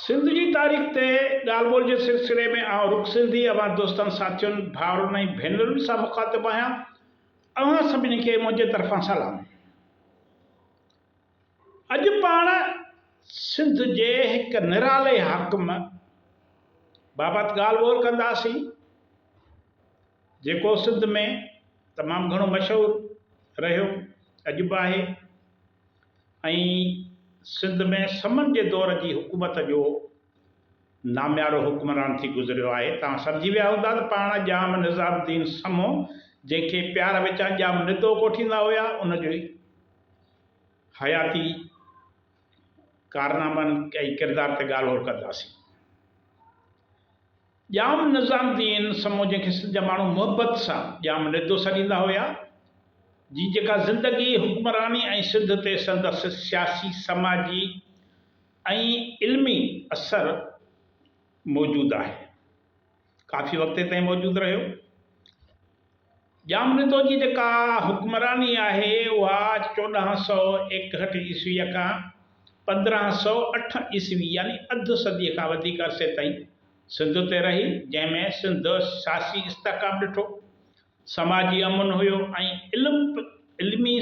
सिंध की तारीख़ ते ॻाल्हि ॿोल जे सिलसिले में आउं रुख सिंधी अवां दोस्तनि साथियुनि भाउरनि ऐं भेनरुनि सां मुख़ातिबु आहियां। अवां सभिनी खे मुंहिंजे तरफ़ां सलाम। अॼु पाण सिंध जे हिकु निराले हाकिम बाबति ॻाल्हि ॿोल कंदासीं, जेको सिंध में तमामु घणो मशहूरु रहियो, अॼु बि आहे ऐं सिंध में समन जे दौर जी हुकूमत जो नाम्यारो हुक्मरान थी गुज़रियो आहे। तव्हां सम्झी विया हूंदा त पाण जाम निज़ामुद्दीन समो, जंहिंखे प्यार विचां जाम निदो कोठींदा हुआ, उनजो हयाती कारनामनि ऐं किरदार ते ॻाल्हि ॿोल कंदासीं। जाम निज़ामुद्दीन समो, जंहिंखे सिंध जा माण्हू मुहबत सां जाम निदो सॾींदा हुआ, जी जेका ज़िंदगी हुक्मरानी ऐं सिंध ते संदसि सियासी समाजी ऐं इल्मी असर मौजूदु आहे, काफ़ी वक़्त ताईं मौजूदु रहियो। जाम निदो जी जेका हुक्मरानी आहे उहा 1461 ईस्वीअ खां 1508 ईस्वी यानी अधु सदीअ खां वधीक अरसे ताईं सिंध ते रही, जंहिंमें सिंध सियासी इस्तेहकाम ॾिठो, समाजी अमन हुयो ऐं इल्मी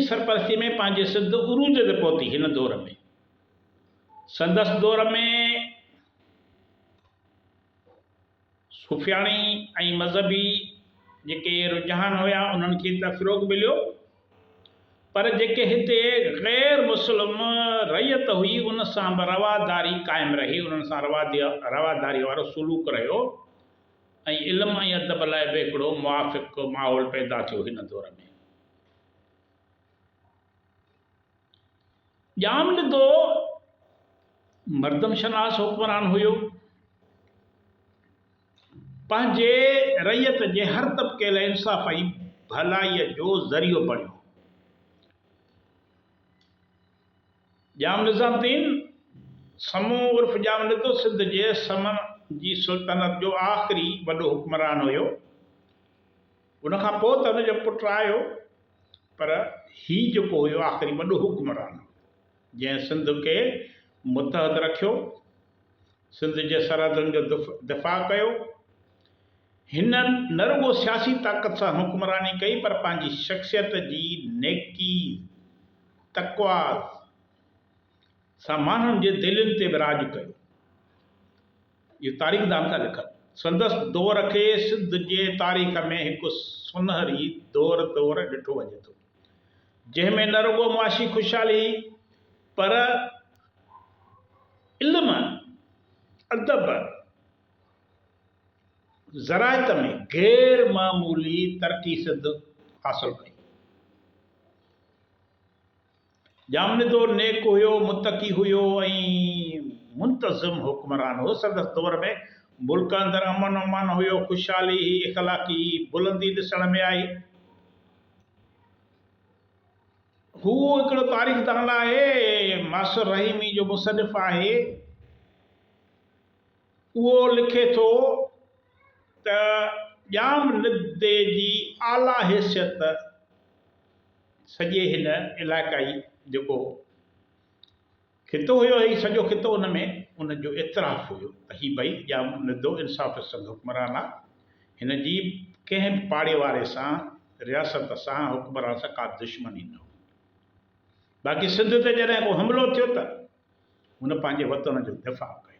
सरपरस्ती में पंहिंजे सिंध उरूज ते पहुती। हिन दौर में संदसि दौर में सुफ़ियाणी ऐं मज़हबी जेके रुझान हुया उन्हनि खे त फ़िरोग मिलियो, पर जेके हिते ग़ैर मुस्लिम रैयत हुई उन सां बि रवादारी क़ाइमु रही, उन्हनि सां रवादारी वारो सुलूक रहियो ऐं इल्म ऐं अदब लाइ बि हिकिड़ो मुआफ़िक़ माहौल पैदा थियो। हिन दौर में जाम निदो मर्दमशनास हुक्मरान हुयो, पंहिंजे रैयत जे हर तबके लाइ इंसाफ़ ऐं भलाईअ जो ज़रियो बणियो। जाम निज़ामुद्दीन समो उर्फ़ जाम निदो सिंध जे समन जी सुल्तनत जो आख़िरी वॾो हुक्मरान हुयो। उनखां पोइ त हुनजो पुटु आयो, पर हीउ जेको हुयो आख़िरी वॾो हुक्मरान, जंहिं सिंध खे मुतहद रखियो, सिंध जे सरहदुनि जो दिफ़ा कयो। हिन न रुॻो सियासी ताक़त सां हुक्मरानी कई, पर पंहिंजी शख़्सियत जी नेकी तक़वा सां माण्हुनि जे दिलनि ते बि राज कयो। इहो तारीख़दान था लिखनि। संदसि दौर खे सिंध जे तारीख़ में हिकु सुनहरी दौर तौरु ॾिठो वञे थो, जंहिंमें न रुॻो मुआशी ख़ुशहाली पर इल्म, अदब, ज़रायत में गैर मामूली तरक़ी सिंध हासिल कई। जाम निदो नेक हुयो, मुतक़ी हुयो ऐं मुंतज़िम हुक्मरान हो। संदसि दौर में मुल्क अंदरि अमन अमान हुयो, ख़ुशहाली इख़लाक़ी बुलंदी ॾिसण में आई। हू हिकिड़ो तारीख़दान आहे, मासुर रहीमी जो मुसनिफ़ आहे। उहो लिखे थो त जाम निदे जी आला हैसियत सॼे हिन इलाइक़ाई जेको खितो हुयो, ही सॼो खितो उन में उनजो इतराफ़ हुयो त हीउ भई जाम निदो इंसाफ़ पसंद हुक्मरान आहे। हिन जी कंहिं बि पाड़े वारे सां, रियासत सां, हुक्मरान सां का दुश्मनी न हुई। बाक़ी सिंध ते जॾहिं को हमिलो थियो त हुन पंहिंजे वतन जो दिफ़ा कयो।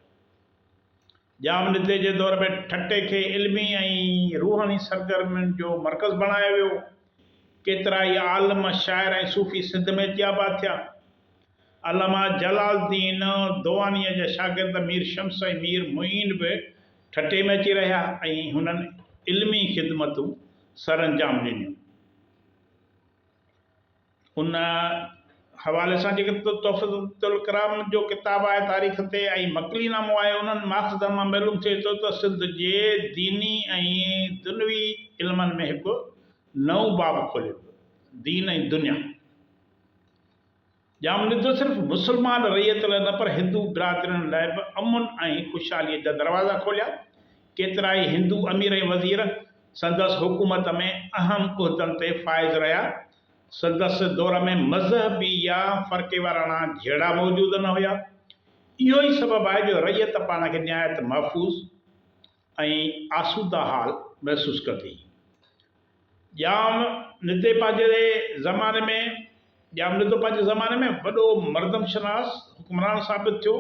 जाम निदे जे दौर में ठटे खे इल्मी ऐं रूहानी सरगर्मियुनि जो मर्कज़ बणायो वियो। केतिरा ई आलम, शाइर ऐं सूफ़ी सिंध में जियाबा थिया। अल्लामा जलालुद्दीन दोआनीअ जा शागिर्द मीर शम्स ऐं मीर मुईन बि ठटे में अची रहिया ऐं हुननि इल्मी ख़िदमतूं सर अंजाम ॾिनियूं। उन हवाले सां जेके तोहफ़तुल कलाम जो किताबु आहे तारीख़ ते ऐं मकलीनामो आहे, उन्हनि माख़ज़नि मां मालूम थिए थो त सिंध जे दीनी ऐं दुनवी इल्मनि में हिकु नओं बाब खोलियो, दीन ऐं दुनिया। जाम निदो सिर्फ़ु मुस्लमान रैयत लाइ न, पर हिंदू बिरादरियुनि लाइ बि अमन ऐं ख़ुशहालीअ जा दरवाज़ा खोलिया। केतिरा ई हिंदू अमीर ऐं वज़ीर संदसि हुकूमत में अहम उहिदनि ते फ़ाइज़ रहिया। संदसि दौर में मज़हबी या फ़र्क़े वाराणा जहिड़ा मौजूद न हुया। इहो ई सबबु आहे जो रैयत पाण खे निहायत महफ़ूज़ ऐं आसूदा हाल महसूसु कंदी। जाम निदे पंहिंजे ज़माने में वॾो मर्दमशनास हुक्मरान साबित थियो,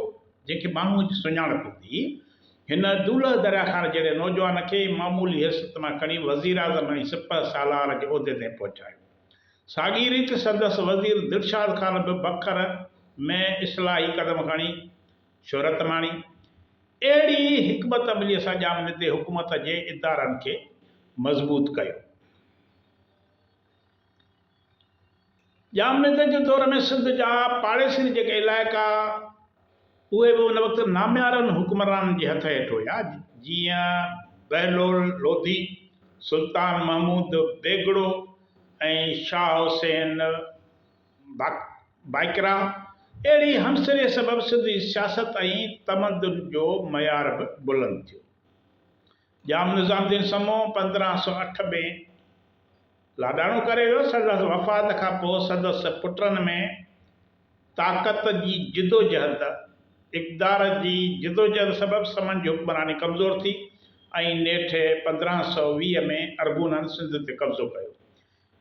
जंहिंखे माण्हूअ जी सुञाणप हूंदी। हिन दूल्हा दरिया ख़ान जहिड़े नौजवान खे मामूली हैसियत मां खणी वज़ीर आज़म ऐं सिपह सालार जे उहिदे ते पहुचायो। साॻी रीति संदसि वज़ीर दिलशाद ख़ान बि बखर में इस्लाही क़दम खणी शोहरत माणी। अहिड़ी हिकमत अमलीअ सां जाम निदे हुकूमत जे इदारनि खे मज़बूत कयो। जाम निदे जे दौर में सिंध जा पाड़ेसरी जेके इलाइक़ा उहे बि उन वक़्तु नाम्यारनि हुक्मराननि जे हथ हेठि हुया, जीअं बहलोल लोधी, सुल्तान महमूद बेगड़ो ऐं शाह हुसैन बाइकरा। अहिड़ी हमसरे सबबि सिंध जी सियासत ऐं तमदन जो मयार बि बुलंद थियो। जाम निज़ामुद्दीन समूह 1508 में लाॾाणो करे वियो। संदसि वफ़ात खां पोइ संदसि पुटनि में ताक़त जी जिदोजहद इक़्तिदार जी जिदोजहद सबबि समन जी हुक्मरानी कमज़ोर थी ऐं नेठि 1520 में अरगूननि सिंध ते कब्ज़ो कयो।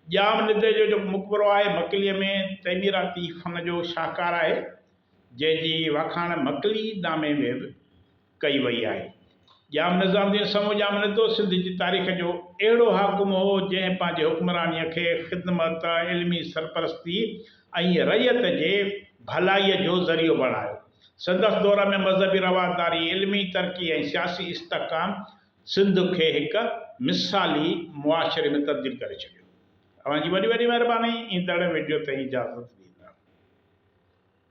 जाम निदे जो जेको मक़बरो आहे मकलीअ में तइमीराती फ़न जो शाहकार आहे, जंहिंजी वाखाण मकली नामे में बि कई वई आहे। जाम निज़ामुद्दीन समूह जाम निदो सिंध जी तारीख़ जो अहिड़ो हाकुम हो जंहिं पंहिंजे हुक्मरानीअ खे ख़िदमत, इल्मी सरपरस्ती ऐं रैयत जे भलाईअ जो ज़रियो बणायो। संदसि दौर में मज़हबी रवादारी, इल्मी तरक़ी ऐं सियासी इस्तेहकाम सिंध खे हिकु मिसाली मुआशरे में तब्दील करे छॾियो। तव्हांजी वॾी वॾी महिरबानी। ईंदड़ वीडियो ते इजाज़त ॾींदुसि।